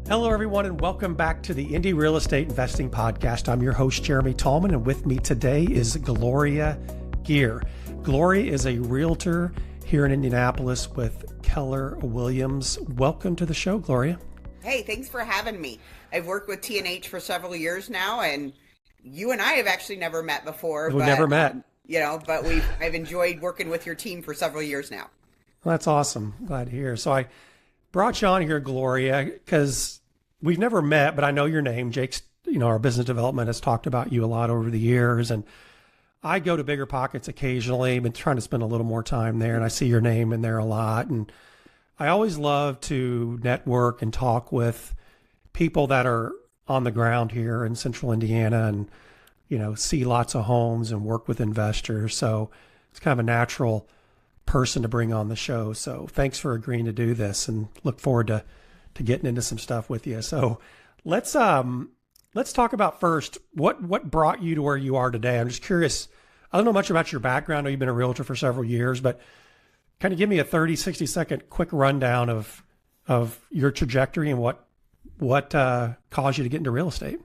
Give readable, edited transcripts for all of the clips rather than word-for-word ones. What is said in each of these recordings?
Hello, everyone, and welcome back to the Indy Real Estate Investing Podcast. I'm your host, Jeremy Tallman, and with me today is Gloria Gear. Gloria is a realtor here in Indianapolis with Keller Williams. Welcome to the show, Gloria. Hey, thanks for having me. I've worked with T&H for several years now, and you and I have actually never met before. We've never met. But I've enjoyed working with your team for several years now. Well, that's awesome. Glad to hear. So I brought you on here, Gloria, because we've never met, but I know your name. Jake's, our business development has talked about you a lot over the years, and I go to Bigger Pockets occasionally. I've been trying to spend a little more time there, and I see your name in there a lot. And I always love to network and talk with people that are on the ground here in central Indiana and, see lots of homes and work with investors. So it's kind of a natural person to bring on the show. So thanks for agreeing to do this, and look forward to getting into some stuff with you. So let's talk about first what brought you to where you are today. I'm just curious. I don't know much about your background. I know you've been a realtor for several years, but kind of give me a 30, 60 second quick rundown of your trajectory and what caused you to get into real estate.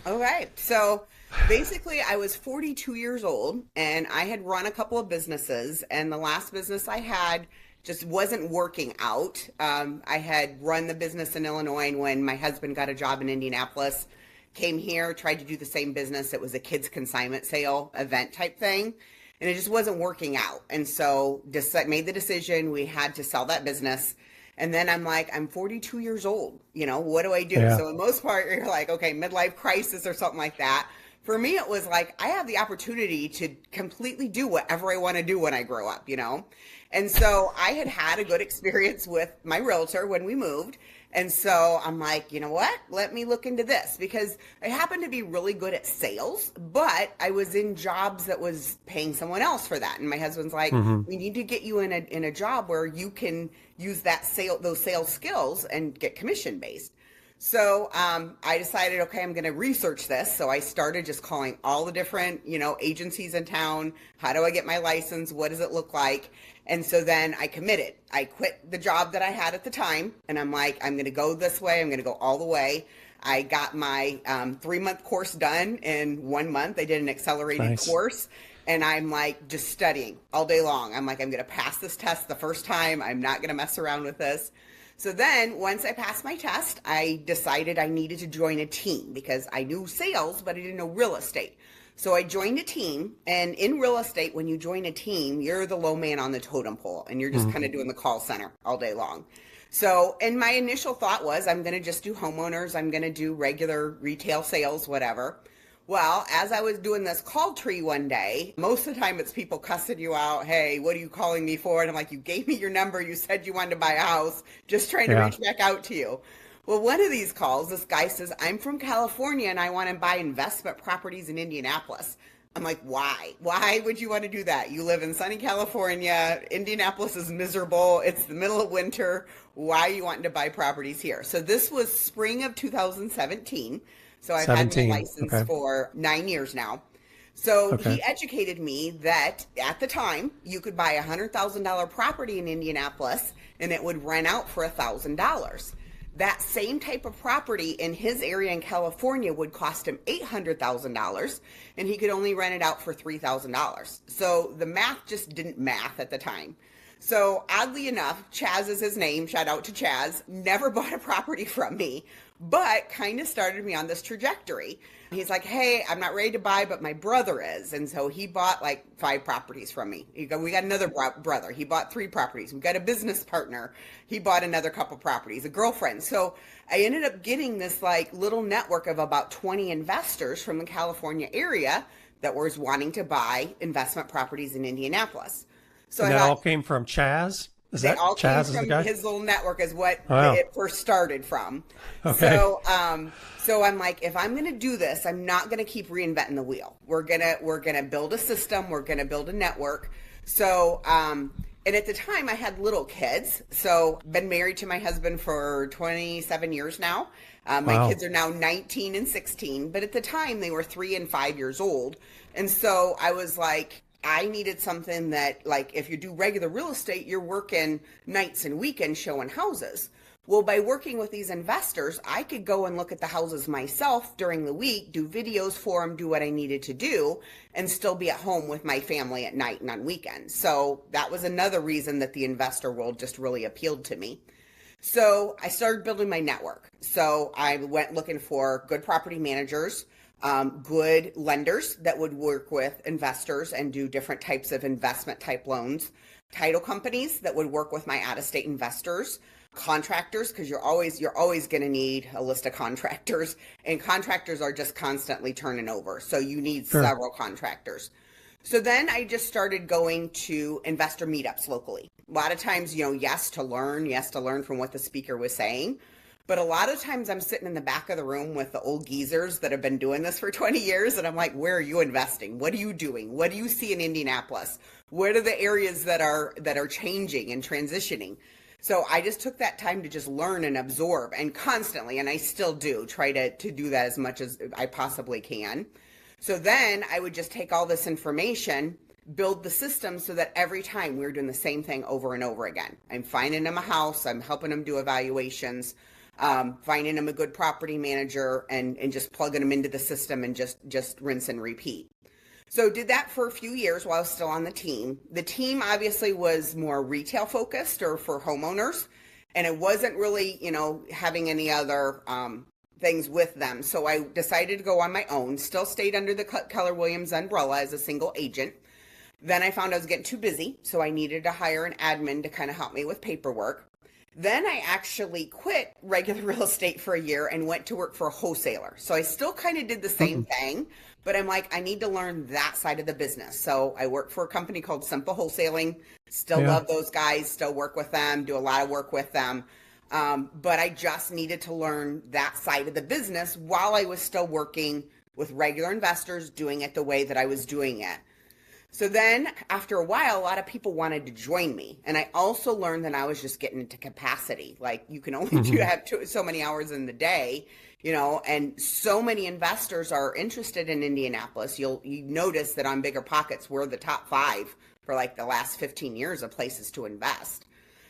All right. So basically I was 42 years old and I had run a couple of businesses, and the last business I had just wasn't working out. I had run the business in Illinois, and when my husband got a job in Indianapolis, came here, tried to do the same business. It was a kids consignment sale event type thing, and it just wasn't working out. And so made the decision we had to sell that business. And then I'm like, I'm 42 years old. What do I do? Yeah. So in most part, you're like, okay, midlife crisis or something like that. For me, it was like, I have the opportunity to completely do whatever I want to do when I grow up, And so I had a good experience with my realtor when we moved. And so I'm like, you know what? Let me look into this, because I happened to be really good at sales, but I was in jobs that was paying someone else for that. And my husband's like, we need to get you in a job where you can use those sales skills and get commission based. So I decided, okay, I'm going to research this. So I started just calling all the different, agencies in town. How do I get my license? What does it look like? And so then I committed. I quit the job that I had at the time. And I'm like, I'm going to go this way. I'm going to go all the way. I got my 3-month course done in 1 month. I did an accelerated course. And I'm like just studying all day long. I'm like, I'm going to pass this test the first time. I'm not going to mess around with this. So then once I passed my test, I decided I needed to join a team because I knew sales, but I didn't know real estate. So I joined a team, and in real estate, when you join a team, you're the low man on the totem pole, and you're just kind of doing the call center all day long. So, and my initial thought was, I'm going to just do homeowners. I'm going to do regular retail sales, whatever. Well, as I was doing this call tree one day, most of the time it's people cussing you out. Hey, what are you calling me for? And I'm like, you gave me your number. You said you wanted to buy a house. Just trying to reach back out to you. Well, one of these calls, this guy says, I'm from California and I want to buy investment properties in Indianapolis. I'm like, why? Why would you want to do that? You live in sunny California. Indianapolis is miserable. It's the middle of winter. Why are you wanting to buy properties here? So this was spring of 2017. So I've had my license for 9 years now. So he educated me that at the time you could buy a $100,000 property in Indianapolis and it would rent out for $1,000. That same type of property in his area in California would cost him $800,000, and he could only rent it out for $3,000. So the math just didn't math at the time. So oddly enough, Chaz is his name. Shout out to Chaz. Never bought a property from me, but kind of started me on this trajectory. He's like, hey, I'm not ready to buy, but my brother is. And so he bought like 5 properties from me. We got another brother. He bought 3 properties. We got a business partner. He bought another couple properties, a girlfriend. So I ended up getting this like little network of about 20 investors from the California area that was wanting to buy investment properties in Indianapolis. So and that all came from Chaz? Is that all Chaz came from the guy? His little network is what Wow. it first started from. Okay. So I'm like, if I'm going to do this, I'm not going to keep reinventing the wheel. We're going to build a system. We're going to build a network. So, and at the time I had little kids. So been married to my husband for 27 years now. My kids are now 19 and 16, but at the time they were 3 and 5 years old. And so I was like, I needed something that, like, if you do regular real estate, you're working nights and weekends showing houses. Well, by working with these investors, I could go and look at the houses myself during the week, do videos for them, do what I needed to do, and still be at home with my family at night and on weekends. So that was another reason that the investor world just really appealed to me. So I started building my network. So I went looking for good property managers, good lenders that would work with investors and do different types of investment type loans, title companies that would work with my out-of-state investors, contractors, because you're always going to need a list of contractors, and contractors are just constantly turning over. So you need several contractors. So then I just started going to investor meetups locally. A lot of times, yes to learn from what the speaker was saying. But a lot of times I'm sitting in the back of the room with the old geezers that have been doing this for 20 years. And I'm like, where are you investing? What are you doing? What do you see in Indianapolis? What are the areas that are changing and transitioning? So I just took that time to just learn and absorb, and constantly, and I still do, try to do that as much as I possibly can. So then I would just take all this information, build the system so that every time we were doing the same thing over and over again. I'm finding them a house, I'm helping them do evaluations, finding them a good property manager, and just plugging them into the system and just rinse and repeat. So did that for a few years while I was still on the team. The team obviously was more retail focused or for homeowners, and it wasn't really, having any other things with them. So I decided to go on my own, still stayed under the Keller Williams umbrella as a single agent. Then I found I was getting too busy, so I needed to hire an admin to kind of help me with paperwork. Then I actually quit regular real estate for a year and went to work for a wholesaler. So I still kind of did the same thing, but I'm like, I need to learn that side of the business. So I worked for a company called Simple Wholesaling. Still love those guys, still work with them, do a lot of work with them. But I just needed to learn that side of the business while I was still working with regular investors, doing it the way that I was doing it. So then after a while, a lot of people wanted to join me. And I also learned that I was just getting into capacity. Like you can only have so many hours in the day, and so many investors are interested in Indianapolis. You notice that on Bigger Pockets, we're the top 5 for like the last 15 years of places to invest.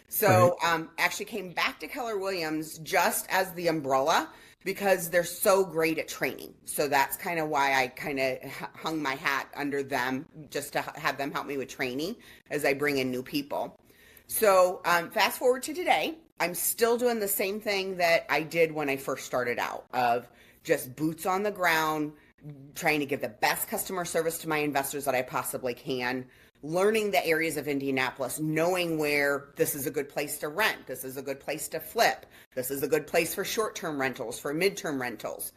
So actually came back to Keller Williams just as the umbrella because they're so great at training. So that's kind of why I kind of hung my hat under them, just to have them help me with training as I bring in new people. So fast forward to today, I'm still doing the same thing that I did when I first started out, of just boots on the ground, trying to give the best customer service to my investors that I possibly can, learning the areas of Indianapolis, knowing where this is a good place to rent, this is a good place to flip, this is a good place for short-term rentals, for midterm rentals.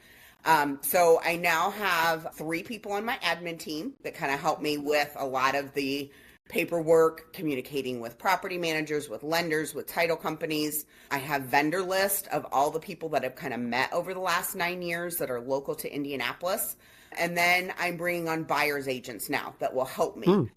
So I now have 3 people on my admin team that kind of help me with a lot of the paperwork, communicating with property managers, with lenders, with title companies. I have vendor list of all the people that I've kind of met over the last 9 years that are local to Indianapolis. And then I'm bringing on buyer's agents now that will help me.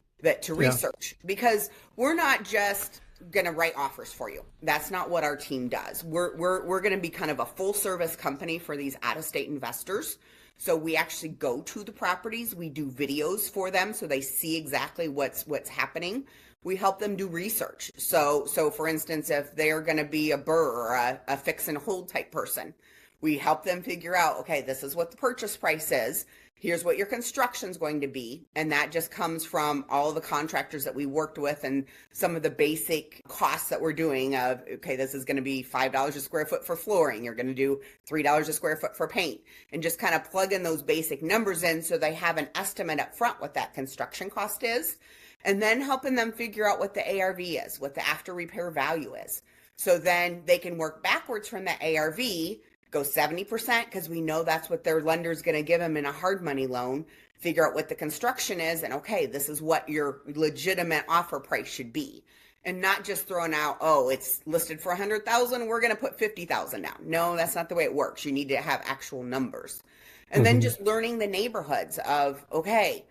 To research, because we're not just going to write offers for you. That's not what our team does. We're going to be kind of a full service company for these out-of-state investors. So we actually go to the properties. We do videos for them so they see exactly what's happening. We help them do research. So for instance, if they're going to be a BRRRR or a fix and hold type person, we help them figure out, okay, this is what the purchase price is. Here's what your construction is going to be. And that just comes from all the contractors that we worked with and some of the basic costs that we're doing of, okay, this is going to be $5 a square foot for flooring. You're going to do $3 a square foot for paint, and just kind of plug in those basic numbers in so they have an estimate up front what that construction cost is, and then helping them figure out what the ARV is, what the after repair value is. So then they can work backwards from the ARV, go 70% because we know that's what their lender's going to give them in a hard money loan, figure out what the construction is, and okay, this is what your legitimate offer price should be. And not just throwing out, oh, it's listed for $100,000, we're going to put $50,000 down. No, that's not the way it works. You need to have actual numbers. And then just learning the neighborhoods of, okay,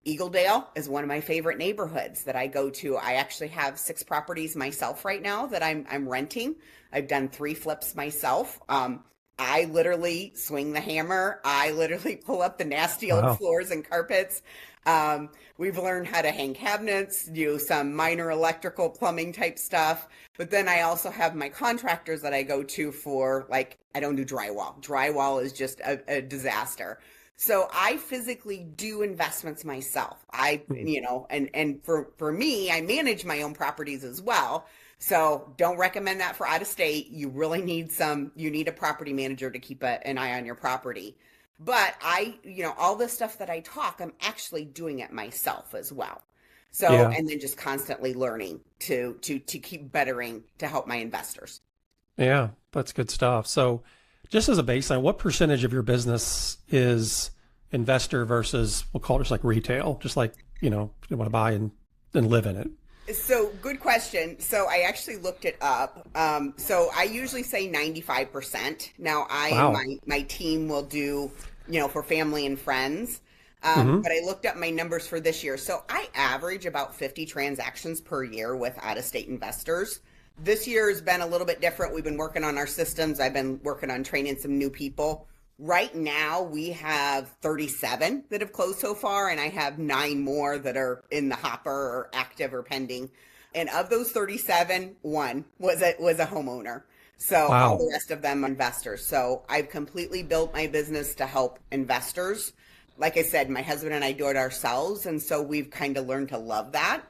Eagledale is one of my favorite neighborhoods that I go to. I actually have 6 properties myself right now that I'm renting. I've done 3 flips myself. I literally swing the hammer. I literally pull up the nasty old Wow. floors and carpets. We've learned how to hang cabinets, do some minor electrical plumbing type stuff. But then I also have my contractors that I go to for, like, I don't do drywall. Drywall is just a disaster. So I physically do investments myself. And for me, I manage my own properties as well. So don't recommend that for out of state. You really need you need a property manager to keep an eye on your property. But all this stuff that I talk, I'm actually doing it myself as well. So, Yeah. and then just constantly learning to keep bettering to help my investors. Yeah. That's good stuff. So just as a baseline, what percentage of your business is investor versus, we'll call it just like retail, just like, you want to buy and live in it? So good question. So I actually looked it up. So I usually say 95%. Now Wow. my team will do, for family and friends. Hmm. But I looked up my numbers for this year. So I average about 50 transactions per year with out-of-state investors. This year has been a little bit different. We've been working on our systems. I've been working on training some new people. Right now, we have 37 that have closed so far, and I have 9 more that are in the hopper or active or pending. And of those 37, one was a homeowner. So all Wow. the rest of them are investors. So I've completely built my business to help investors. Like I said, my husband and I do it ourselves, and so we've kind of learned to love that.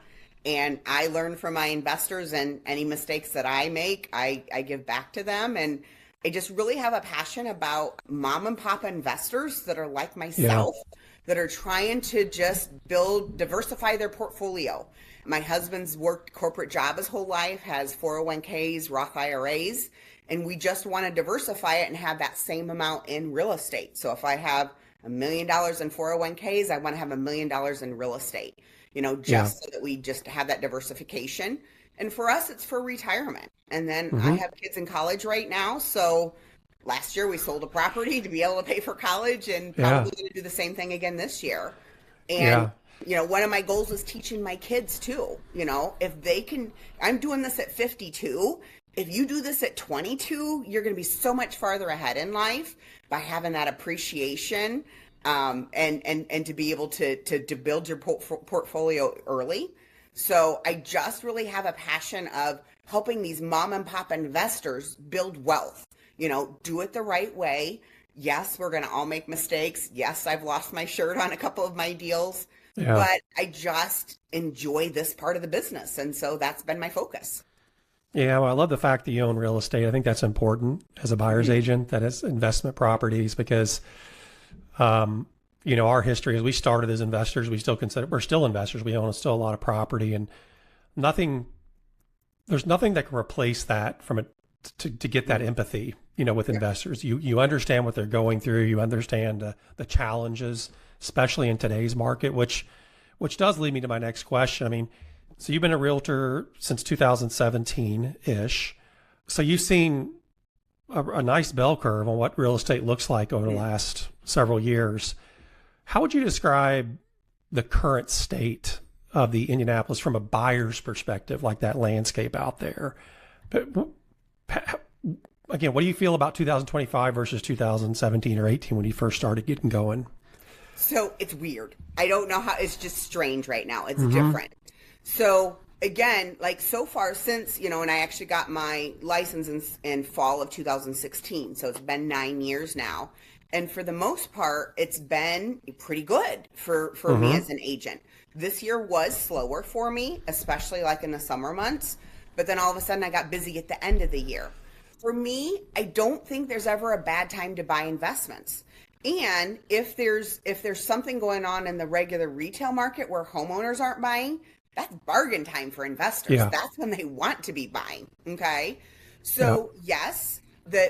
And I learn from my investors, and any mistakes that I make, I give back to them. And I just really have a passion about mom and pop investors that are like Yeah. myself, that are trying to just diversify their portfolio. My husband's worked corporate job his whole life, has 401ks, Roth IRAs, and we just want to diversify it and have that same amount in real estate. So if I have $1 million in 401ks, I want to have $1 million in real estate, Yeah. just so that we just have that diversification. And for us, it's for retirement. And then I Hmm. have kids in college right now. So last year we sold a property to be able to pay for college, and Yeah. probably going to do the same thing again this year. And, Yeah. one of my goals is teaching my kids too. If they can, I'm doing this at 52. If you do this at 22, you're going to be so much farther ahead in life by having that appreciation, and to be able to build your portfolio early. So I just really have a passion of helping these mom and pop investors build wealth, do it the right way. Yes, we're going to all make mistakes. Yes, I've lost my shirt on a couple of my deals, Yeah. but I just enjoy this part of the business. And so that's been my focus. Yeah. Well, I love the fact that you own real estate. I think that's important as a buyer's Mhm. agent, that is investment properties, because, our history is we started as investors. We're still investors. We own still a lot of property, and nothing, there's nothing that can replace that from it to get that empathy, with Yeah. investors. You understand what they're going through. You understand the challenges, especially in today's market, which does lead me to my next question. I mean, so you've been a realtor since 2017 ish. So you've seen a nice bell curve on what real estate looks like over the Mhm. last several years. How would you describe the current state of the Indianapolis from a buyer's perspective, like that landscape out there? But again, what do you feel about 2025 versus 2017 or 18 when you first started getting going? So it's weird. I don't know how, it's just strange right now. It's Hmm. different. So again, like so far since, and I actually got my license in fall of 2016. So it's been 9 years now. And for the most part, it's been pretty good for me Hmm. as an agent. This year was slower for me, especially like in the summer months. But then all of a sudden I got busy at the end of the year. For me, I don't think there's ever a bad time to buy investments. And if there's something going on in the regular retail market where homeowners aren't buying, that's bargain time for investors. Yeah. That's when they want to be buying. Okay. Yeah. So yes,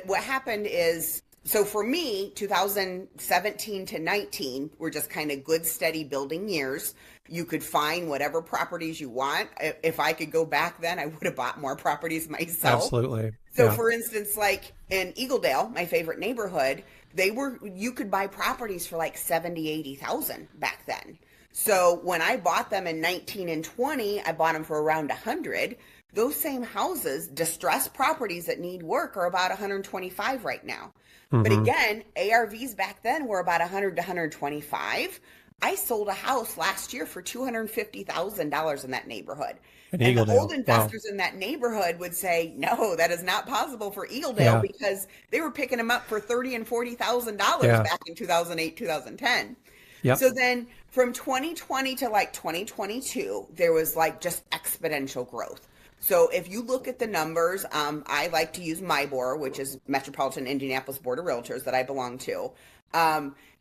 what happened is, so for me, 2017 to 19 were just kind of good, steady building years. You could find whatever properties you want. If I could go back then, I would have bought more properties myself. Absolutely. So Yeah. for instance, like in Eagledale, my favorite neighborhood, you could buy properties for like 70, 80,000 back then. So when I bought them in 19 and 20, I bought them for around 100. those same houses, distressed properties that need work, are about 125 right now. But again, ARVs back then were about 100 to 125. I sold a house last year for $250,000 in that neighborhood. And the old investors in that neighborhood would say, no, that is not possible for Eagledale, because they were picking them up for $30,000 and $40,000 back in 2008, 2010. So then from 2020 to like 2022, there was like just exponential growth. So if you look at the numbers, I like to use MIBOR, which is Metropolitan Indianapolis Board of Realtors that I belong to.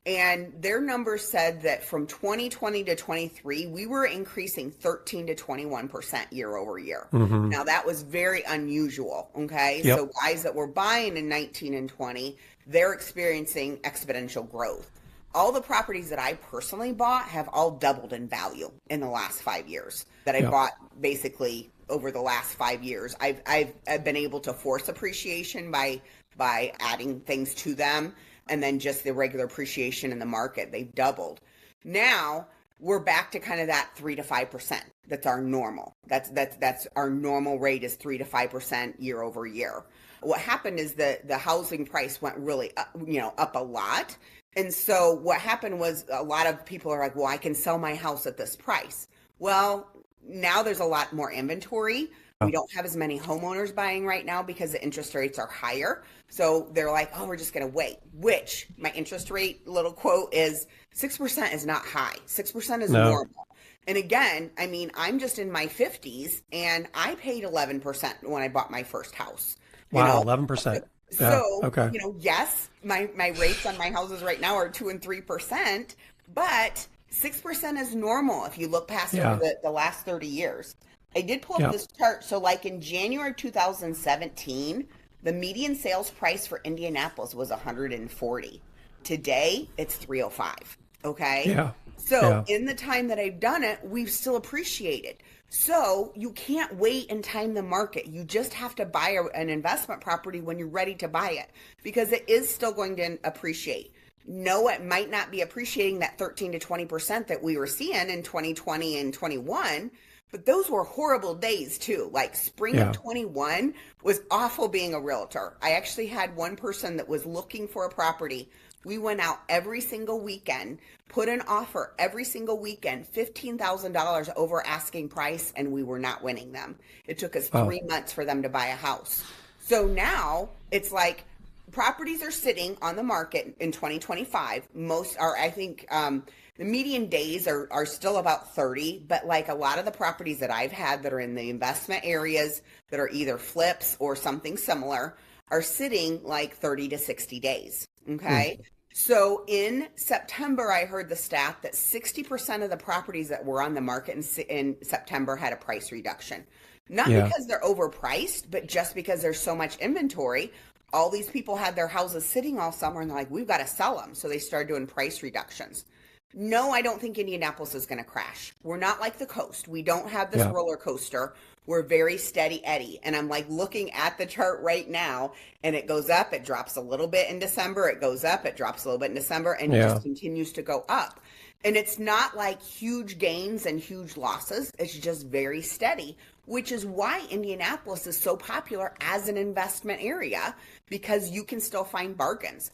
And their numbers said that from 2020 to 23, we were increasing 13 to 21% year over year. Now that was very unusual. Okay. So guys that were buying in 19 and 20, they're experiencing exponential growth. All the properties that I personally bought have all doubled in value in the last 5 years that I bought basically over the last 5 years. I've been able to force appreciation by adding things to them, and then just the regular appreciation in the market. They've doubled. Now we're back to kind of that 3 to 5%. That's our normal. That's our normal rate is 3 to 5% year over year. What happened is the housing price went really up a lot. And so what happened was a lot of people are like, well, I can sell my house at this price. Well, now there's a lot more inventory. We don't have as many homeowners buying right now because the interest rates are higher. So they're like, oh, we're just going to wait, which my interest rate little quote is 6% is not high. 6% is normal. And again, I mean, I'm just in my 50s and I paid 11% when I bought my first house. Wow, 11%. So, yes, my rates on my houses right now are 2 and 3%, but 6% is normal if you look past over the last 30 years. I did pull up this chart. So like in January 2017, the median sales price for Indianapolis was 140. Today, it's 305. Okay. Yeah. So in the time that I've done it, we've still appreciated. So you can't wait and time the market. You just have to buy an investment property when you're ready to buy it, because it is still going to appreciate. No, it might not be appreciating that 13 to 20% that we were seeing in 2020 and 21, but those were horrible days too. Like spring of 21 was awful being a realtor. I actually had one person that was looking for a property. We went out every single weekend, put an offer every single weekend, $15,000 over asking price, and we were not winning them. It took us 3 months for them to buy a house. So now it's like properties are sitting on the market in 2025. Most are, I think, the median days are still about 30, but like a lot of the properties that I've had that are in the investment areas that are either flips or something similar are sitting like 30 to 60 days. Okay. So in September, I heard the stat that 60% of the properties that were on the market in September had a price reduction. Not because they're overpriced, but just because there's so much inventory. All these people had their houses sitting all summer and they're like, we've got to sell them. So they started doing price reductions. No, I don't think Indianapolis is going to crash. We're not like the coast. We don't have this roller coaster. We're very steady Eddie. And I'm like looking at the chart right now, and it goes up, it drops a little bit in December, it goes up, it drops a little bit in December, and it just continues to go up. And it's not like huge gains and huge losses. It's just very steady, which is why Indianapolis is so popular as an investment area, because you can still find bargains.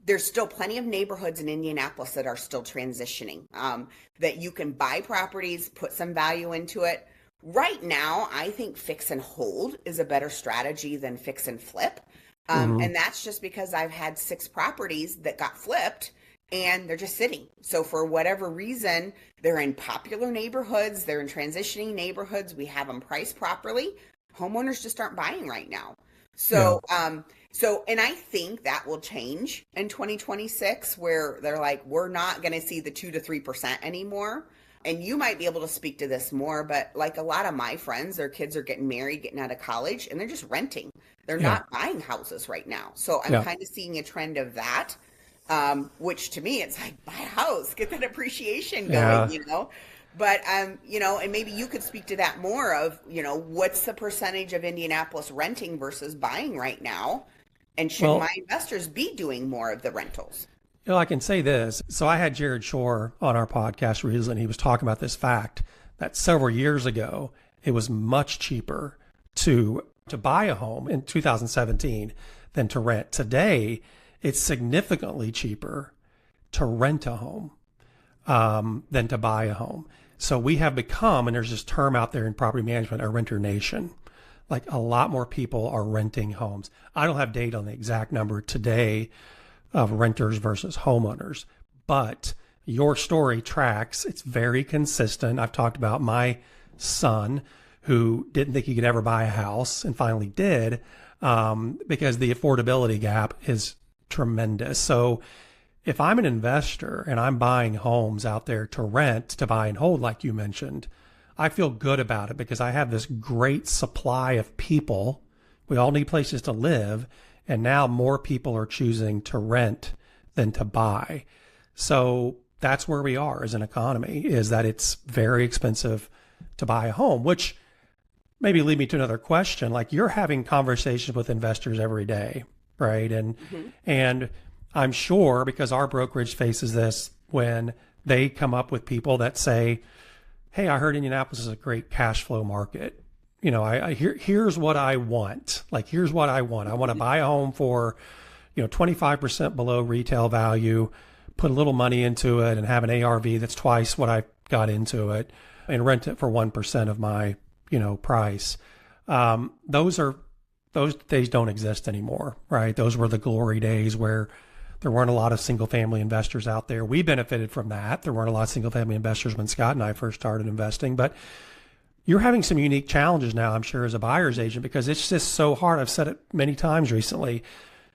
There's still plenty of neighborhoods in Indianapolis that are still transitioning, that you can buy properties, put some value into it. Right now, I think fix and hold is a better strategy than fix and flip. And that's just because I've had 6 properties that got flipped and they're just sitting. So for whatever reason, they're in popular neighborhoods, they're in transitioning neighborhoods, we have them priced properly. Homeowners just aren't buying right now. So, and I think that will change in 2026, where they're like, we're not going to see the 2 to 3% anymore. And you might be able to speak to this more, but like a lot of my friends, their kids are getting married, getting out of college, and they're just renting. They're not buying houses right now. So I'm kind of seeing a trend of that, which to me, it's like, buy a house, get that appreciation going, you know? But, you know, and maybe you could speak to that more of, you know, what's the percentage of Indianapolis renting versus buying right now? And should my investors be doing more of the rentals? You know, I can say this. So I had Jared Shore on our podcast recently, and he was talking about this fact that several years ago, it was much cheaper to buy a home in 2017 than to rent. Today, it's significantly cheaper to rent a home than to buy a home. So we have become, and there's this term out there in property management, a renter nation. Like a lot more people are renting homes. I don't have data on the exact number today of renters versus homeowners, but your story tracks. It's very consistent. I've talked about my son who didn't think he could ever buy a house and finally did, because the affordability gap is tremendous. So if I'm an investor and I'm buying homes out there to rent, to buy and hold, like you mentioned, I feel good about it because I have this great supply of people. We all need places to live. And now more people are choosing to rent than to buy. So that's where we are as an economy, is that it's very expensive to buy a home, which maybe lead me to another question. Like, you're having conversations with investors every day, right? And I'm sure, because our brokerage faces this, when they come up with people that say, hey, I heard Indianapolis is a great cash flow market. You know, here's what I want. Like, here's what I want. I want to buy a home for, 25% below retail value, put a little money into it and have an ARV that's twice what I got into it, and rent it for 1% of my, price. Those days don't exist anymore, right? Those were the glory days where there weren't a lot of single family investors out there. We benefited from that. There weren't a lot of single family investors when Scott and I first started investing, but you're having some unique challenges now, I'm sure, as a buyer's agent, because it's just so hard. I've said it many times recently.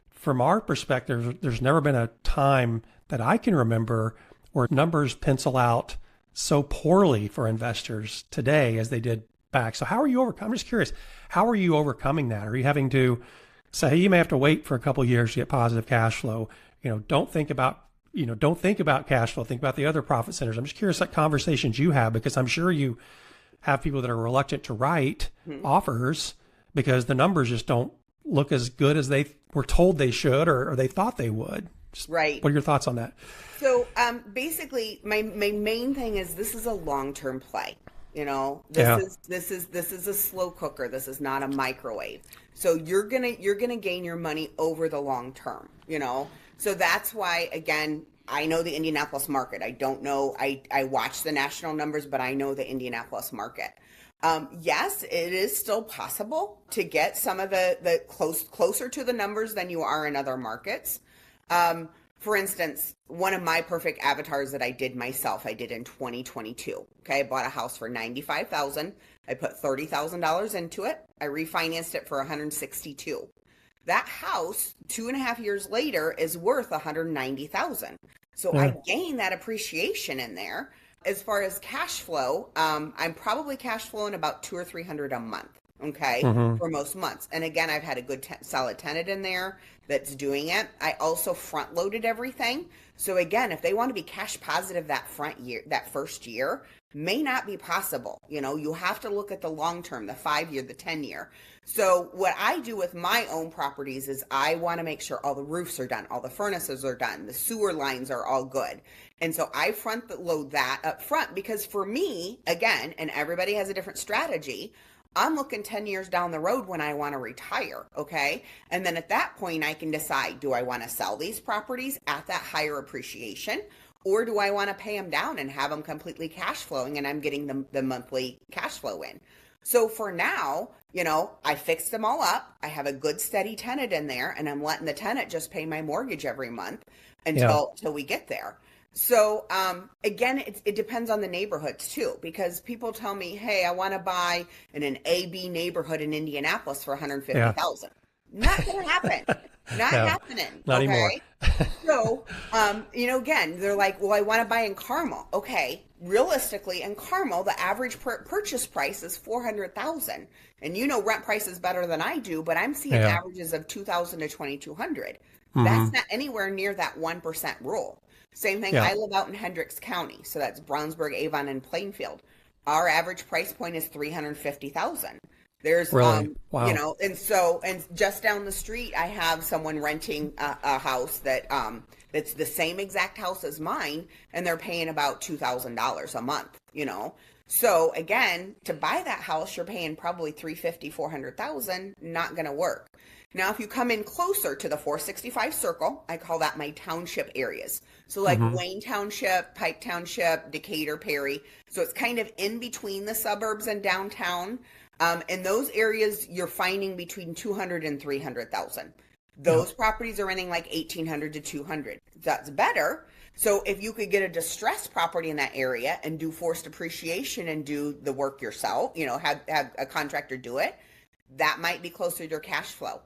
From our perspective, there's never been a time that I can remember where numbers pencil out so poorly for investors today as they did back. So how are you I'm just curious, how are you overcoming that? Are you having to say, hey, you may have to wait for a couple of years to get positive cash flow? Don't think about cash flow. Think about the other profit centers. I'm just curious what conversations you have, because I'm sure you have people that are reluctant to write offers because the numbers just don't look as good as they were told they should, or they thought they would. Right. What are your thoughts on that? So basically, my main thing is this is a long-term play. This is a slow cooker. This is not a microwave. So you're gonna gain your money over the long term. So that's why, again, I know the Indianapolis market. I don't know. I watch the national numbers, but I know the Indianapolis market. Yes, it is still possible to get some of the closer to the numbers than you are in other markets. For instance, one of my perfect avatars that I did myself, I did in 2022. Okay, I bought a house for $95,000. I put $30,000 into it. I refinanced it for $162,000. That house, 2.5 years later, is worth $190,000. So I gained that appreciation in there. As far as cash flow, I'm probably cash flowing about $200 or $300 a month. Okay, for most months. And again, I've had a good solid tenant in there that's doing it. I also front loaded everything. So again, if they want to be cash positive that first year, may not be possible. You have to look at the long term, the 5-year, the 10-year. So what I do with my own properties is I want to make sure all the roofs are done, all the furnaces are done, the sewer lines are all good. And so I front load that up front, because for me, again, and everybody has a different strategy, I'm looking 10 years down the road when I want to retire, okay? And then at that point, I can decide, do I want to sell these properties at that higher appreciation, or do I want to pay them down and have them completely cash flowing and I'm getting the monthly cash flow in? So for now, I fixed them all up. I have a good steady tenant in there, and I'm letting the tenant just pay my mortgage every month until we get there. So, again, it depends on the neighborhoods too, because people tell me, hey, I want to buy in an AB neighborhood in Indianapolis for $150,000. Not going to happen. Not happening. Not anymore. So, again, they're like, well, I want to buy in Carmel. Okay. Realistically, in Carmel, the average purchase price is $400,000. And rent prices better than I do, but I'm seeing averages of $2,000 to $2,200. That's not anywhere near that 1% rule. Same thing, I live out in Hendricks County, so that's Brownsburg, Avon, and Plainfield. Our average price point is $350,000. There's, really? Wow. And just down the street, I have someone renting a house that's the same exact house as mine, and they're paying about $2,000 a month, So again, to buy that house, you're paying probably 350, 400,000, not going to work. Now, if you come in closer to the 465 circle, I call that my township areas. So like Mm-hmm. Wayne Township, Pike Township, Decatur, Perry. So it's kind of in between the suburbs and downtown. In those areas, you're finding between 200 and 300,000. Yeah. Those properties are renting like 1,800 to 200. That's better. So if you could get a distressed property in that area and do forced appreciation and do the work yourself, have a contractor do it, that might be closer to your cash flow.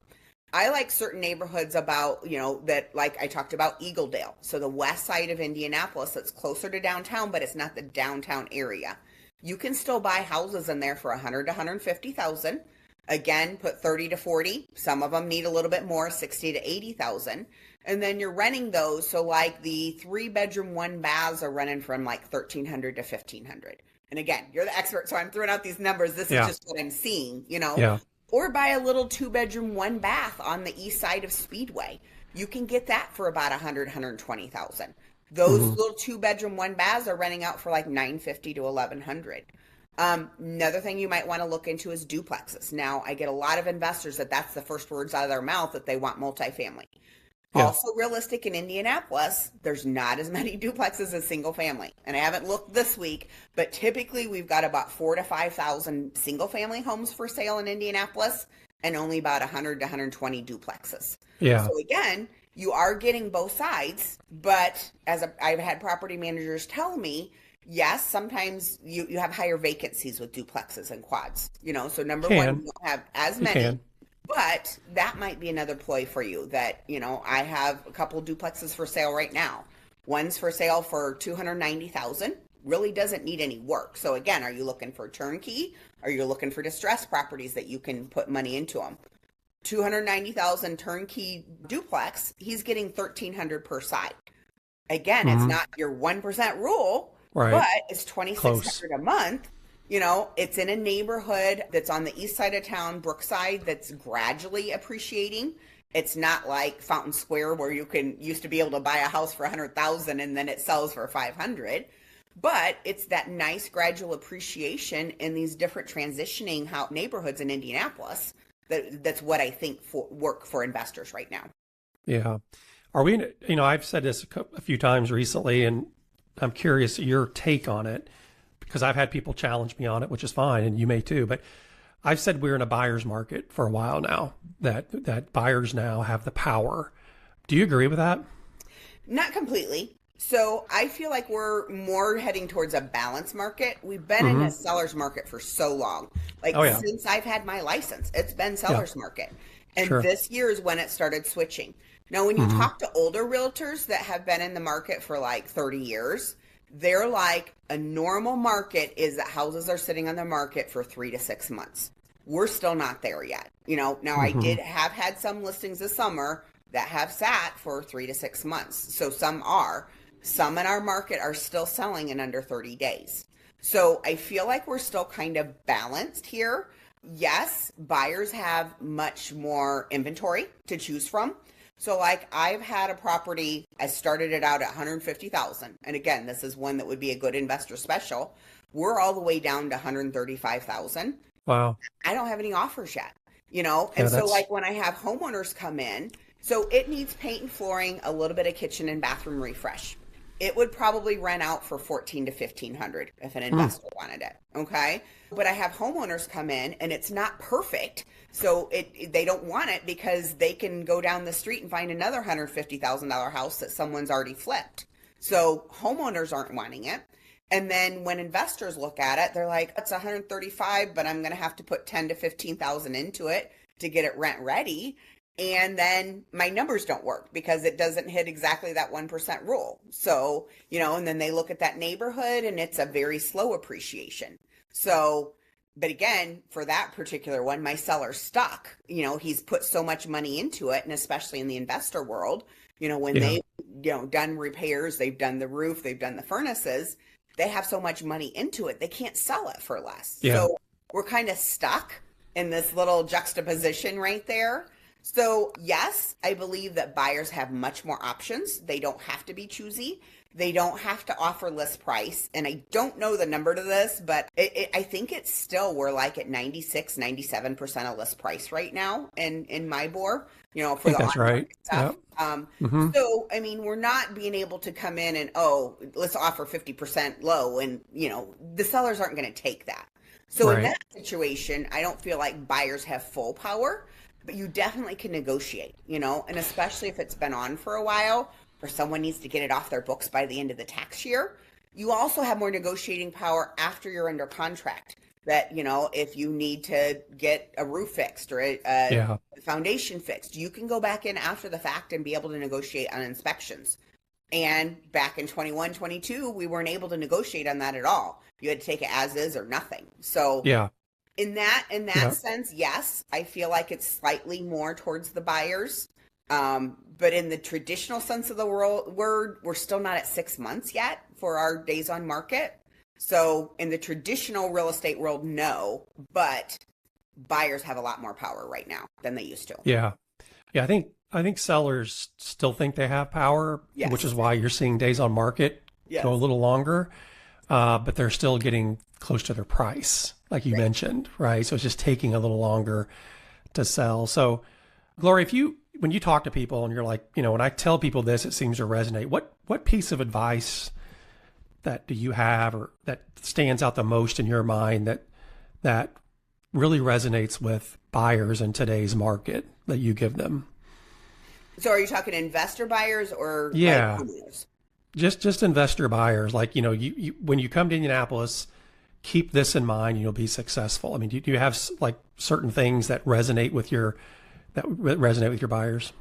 I like certain neighborhoods that like I talked about Eagledale. So the west side of Indianapolis, that's closer to downtown, but it's not the downtown area. You can still buy houses in there for 100 to 150,000. Again, put 30 to 40. Some of them need a little bit more, 60 to 80,000. And then you're renting those. So like the 3-bedroom, 1 baths are running from like 1,300 to 1,500. And again, you're the expert, so I'm throwing out these numbers. This is just what I'm seeing, Yeah. Or buy a little 2-bedroom, 1 bath on the east side of Speedway. You can get that for about 100, 120,000. Those little 2-bedroom, 1 baths are renting out for like 950 to 1,100. Another thing you might want to look into is duplexes. Now, I get a lot of investors that's the first words out of their mouth, that they want multifamily. Yeah. Also realistic in Indianapolis, there's not as many duplexes as single family. And I haven't looked this week, but typically we've got about 4,000 to 5,000 single family homes for sale in Indianapolis and only about 100 to 120 duplexes. Yeah. So again, you are getting both sides, but I've had property managers tell me, yes, sometimes you have higher vacancies with duplexes and quads. So number one, you don't have as many. But that might be another ploy for you that, I have a couple of duplexes for sale right now. One's for sale for 290,000, really doesn't need any work. So again, are you looking for turnkey? Are you looking for distressed properties that you can put money into them? 290,000 turnkey duplex, he's getting 1,300 per side. Again, it's not your 1% rule, right, but it's 2,600 a month. It's in a neighborhood that's on the east side of town, Brookside, that's gradually appreciating. It's not like Fountain Square where used to be able to buy a house for 100,000 and then it sells for 500. But it's that nice gradual appreciation in these different transitioning neighborhoods in Indianapolis. That's what I think work for investors right now. Yeah. Are we, I've said this a few times recently, and I'm curious your take on it, because I've had people challenge me on it, which is fine, and you may too. But I've said we're in a buyer's market for a while now, that buyers now have the power. Do you agree with that? Not completely. So I feel like we're more heading towards a balanced market. We've been in a seller's market for so long. Since I've had my license, it's been seller's market. And this year is when it started switching. Now, when you talk to older realtors that have been in the market for like 30 years, they're like, a normal market is that houses are sitting on the market for 3 to 6 months. We're still not there yet. Now I did have had some listings this summer that have sat for 3 to 6 months. So some in our market are still selling in under 30 days. So I feel like we're still kind of balanced here. Yes, buyers have much more inventory to choose from. So like I've had a property, I started it out at 150,000. And again, this is one that would be a good investor special. We're all the way down to 135,000. Wow. I don't have any offers yet, And so like when I have homeowners come in, so it needs paint and flooring, a little bit of kitchen and bathroom refresh. It would probably rent out for 1,400 to 1,500 if an investor wanted it. Okay. But I have homeowners come in and it's not perfect. So they don't want it because they can go down the street and find another $150,000 house that someone's already flipped. So homeowners aren't wanting it. And then when investors look at it, they're like, it's 135, but I'm going to have to put 10 to 15,000 into it to get it rent ready. And then my numbers don't work because it doesn't hit exactly that 1% rule. So, and then they look at that neighborhood and it's a very slow appreciation. So, but again, for that particular one, my seller's stuck. He's put so much money into it, and especially in the investor world, when they've, done repairs, they've done the roof, they've done the furnaces, they have so much money into it, they can't sell it for less. Yeah. So we're kind of stuck in this little juxtaposition right there. So yes, I believe that buyers have much more options. They don't have to be choosy. They don't have to offer list price. And I don't know the number to this, but I think it's still, we're like at 96, 97% of list price right now in my board, you know, I for think the that's on-market right. stuff. Hmm. So, I mean, we're not being able to come in and, oh, let's offer 50% low. And, you know, the sellers aren't going to take that. So in Right. that situation, I don't feel like buyers have full power, but you definitely can negotiate, you know, and especially if it's been on for a while or someone needs to get it off their books by the end of the tax year. You also have more negotiating power after you're under contract. That, you know, if you need to get a roof fixed or a Yeah. foundation fixed, you can go back in after the fact and be able to negotiate on inspections. And back in 21, 22, we weren't able to negotiate on that at all. You had to take it as is or nothing. So Yeah. in that Yeah. sense, yes, I feel like it's slightly more towards the buyers. But in the traditional sense of the word, we're still not at 6 months yet for our days on market. So in the traditional real estate world, no, but buyers have a lot more power right now than they used to. Yeah. Yeah. I think sellers still think they have power, which is Yes. why you're seeing days on market Yes. go a little longer. But they're still getting close to their price, like you Right. mentioned, right? So it's just taking a little longer to sell. So, Gloria, when you talk to people and you're like, you know, when I tell people this, it seems to resonate. What piece of advice that do you have, or that stands out the most in your mind that really resonates with buyers in today's market that you give them? So are you talking investor buyers or like Yeah. homeowners? Just investor buyers, like, you know, you when you come to Indianapolis, keep this in mind and you'll be successful. I mean, do you have like certain things that resonate with your buyers?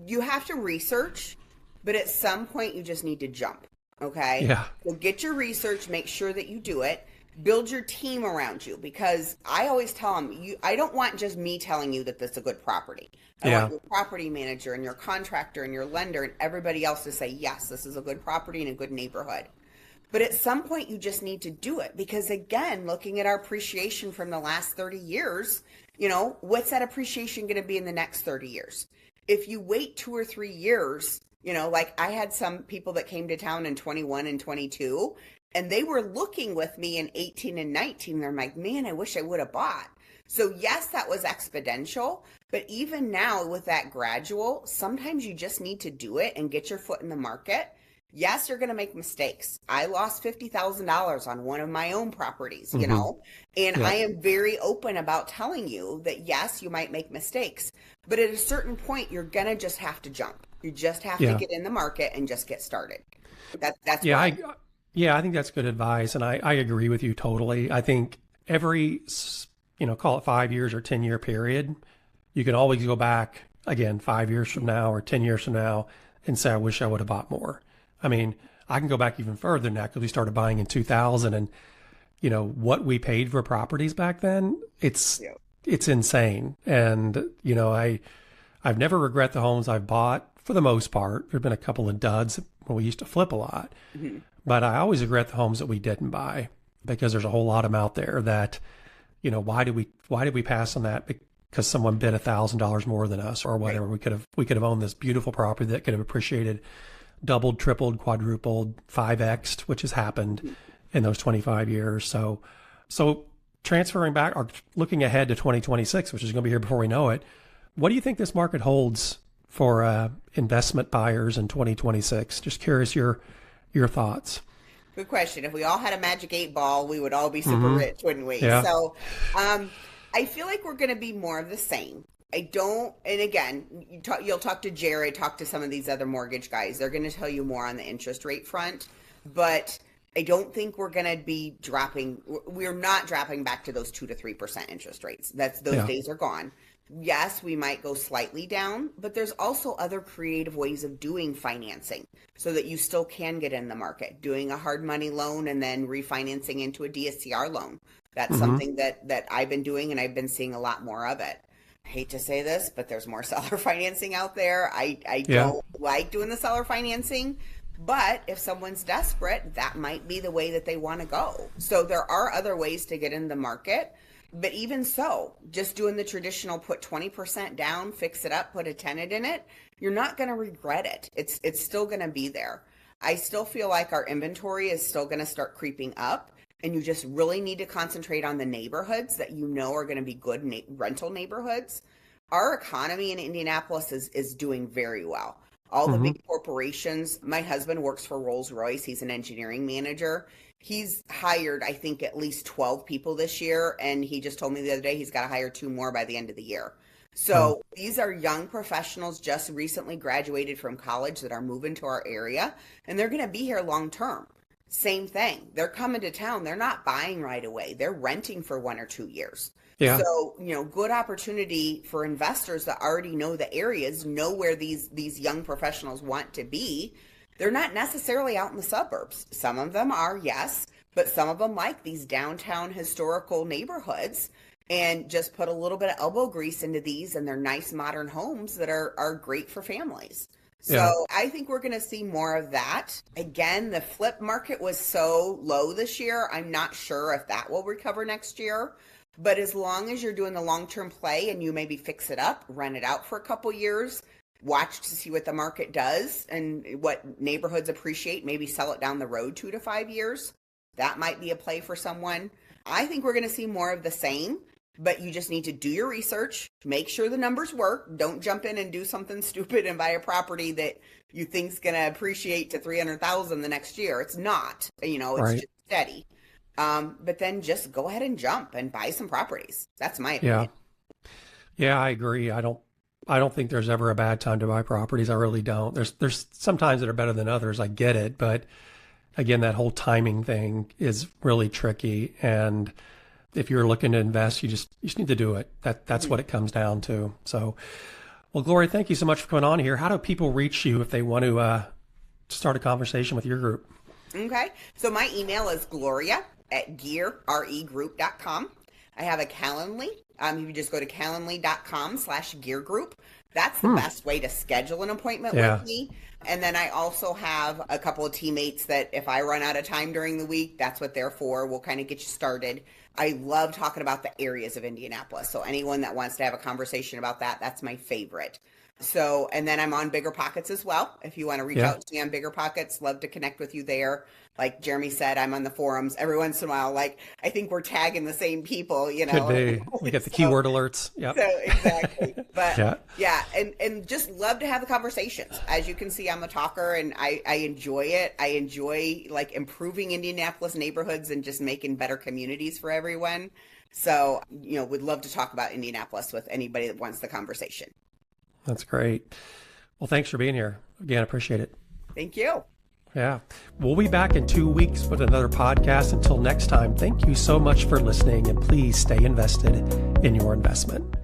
You have to research, but at some point you just need to jump. Okay. Yeah. So get your research, make sure that you do it, build your team around you, because I always tell them, I don't want just me telling you that this is a good property. I Yeah. want your property manager and your contractor and your lender and everybody else to say, yes, this is a good property in a good neighborhood. But at some point you just need to do it, because again, looking at our appreciation from the last 30 years, you know, what's that appreciation going to be in the next 30 years? If you wait 2 or 3 years, you know, like I had some people that came to town in 21 and 22, and they were looking with me in 18 and 19. They're like, man, I wish I would have bought. So yes, that was exponential, but even now with that gradual, sometimes you just need to do it and get your foot in the market. Yes, you're going to make mistakes. I lost $50,000 on one of my own properties, you know, and Yeah. I am very open about telling you that yes, you might make mistakes, but at a certain point, you're going to just have to jump. You just have to Yeah. get in the market and just get started. That's Yeah. why. I think that's good advice. And I agree with you totally. I think every, you know, call it 5 years or 10-year period, you can always go back again 5 years from now or 10 years from now and say, I wish I would have bought more. I mean, I can go back even further than that because we started buying in 2000, and, you know, what we paid for properties back then, it's insane. And, you know, I've never regret the homes I've bought for the most part. There've been a couple of duds when we used to flip a lot, but I always regret the homes that we didn't buy, because there's a whole lot of them out there that, you know, why did we pass on that? Because someone bid $1,000 more than us or whatever. Right. We could have owned this beautiful property that could have appreciated, doubled, tripled, quadrupled, 5x'd, which has happened in those 25 years. So transferring back or looking ahead to 2026, which is going to be here before we know it, what do you think this market holds for investment buyers in 2026? Just curious your thoughts. Good question. If we all had a magic 8 ball, we would all be super rich, wouldn't we? Yeah. So I feel like we're going to be more of the same. I don't, and again, you'll talk to Jared, talk to some of these other mortgage guys. They're going to tell you more on the interest rate front, but I don't think we're going to be dropping. We're not dropping back to those 2 to 3% interest rates. Those days are gone. Yes, we might go slightly down, but there's also other creative ways of doing financing so that you still can get in the market, doing a hard money loan and then refinancing into a DSCR loan. That's something that I've been doing, and I've been seeing a lot more of it. I hate to say this, but there's more seller financing out there. I don't like doing the seller financing, but if someone's desperate, that might be the way that they want to go. So there are other ways to get in the market. But even so, just doing the traditional put 20% down, fix it up, put a tenant in it, you're not going to regret it. It's still going to be there. I still feel like our inventory is still going to start creeping up, and you just really need to concentrate on the neighborhoods that you know are going to be good rental neighborhoods. Our economy in Indianapolis is doing very well. All the big corporations, my husband works for Rolls-Royce. He's an engineering manager. He's hired, I think, at least 12 people this year. And he just told me the other day he's got to hire 2 more by the end of the year. So these are young professionals just recently graduated from college that are moving to our area, and they're going to be here long term. Same thing. They're coming to town. They're not buying right away. They're renting for 1 or 2 years. Yeah. So, good opportunity for investors that already know the areas, know where these young professionals want to be. They're not necessarily out in the suburbs. Some of them are, yes, but some of them like these downtown historical neighborhoods, and just put a little bit of elbow grease into these, and they're nice modern homes that are great for families. So I think we're going to see more of that. Again, the flip market was so low this year. I'm not sure if that will recover next year. But as long as you're doing the long-term play and you maybe fix it up, rent it out for a couple years, watch to see what the market does and what neighborhoods appreciate, maybe sell it down the road 2 to 5 years. That might be a play for someone. I think we're going to see more of the same. But you just need to do your research, make sure the numbers work. Don't jump in and do something stupid and buy a property that you think's going to appreciate to $300,000 the next year. It's not, it's just steady. But then just go ahead and jump and buy some properties. That's my opinion. Yeah, I agree. I don't think there's ever a bad time to buy properties. I really don't. There's some times that are better than others. I get it, but again, that whole timing thing is really tricky. And if you're looking to invest, you just need to do it. That's what it comes down to. So, well, Gloria, thank you so much for coming on here. How do people reach you if they want to start a conversation with your group? Okay. So my email is gloria@gear, regroup.com. I have a Calendly. You just go to calendly.com/gear group. That's the best way to schedule an appointment with me. And then I also have a couple of teammates that if I run out of time during the week, that's what they're for. We'll kind of get you started. I love talking about the areas of Indianapolis. So anyone that wants to have a conversation about that, that's my favorite. So, and then I'm on Bigger Pockets as well. If you want to reach out to me on Bigger Pockets, love to connect with you there. Like Jeremy said, I'm on the forums every once in a while. Like, I think we're tagging the same people, Could be. We get the keyword alerts. Yep. So exactly. But and just love to have the conversations. As you can see, I'm a talker and I enjoy it. I enjoy like improving Indianapolis neighborhoods and just making better communities for everyone. So, would love to talk about Indianapolis with anybody that wants the conversation. That's great. Well, thanks for being here. Again, appreciate it. Thank you. Yeah. We'll be back in 2 weeks with another podcast. Until next time, thank you so much for listening, and please stay invested in your investment.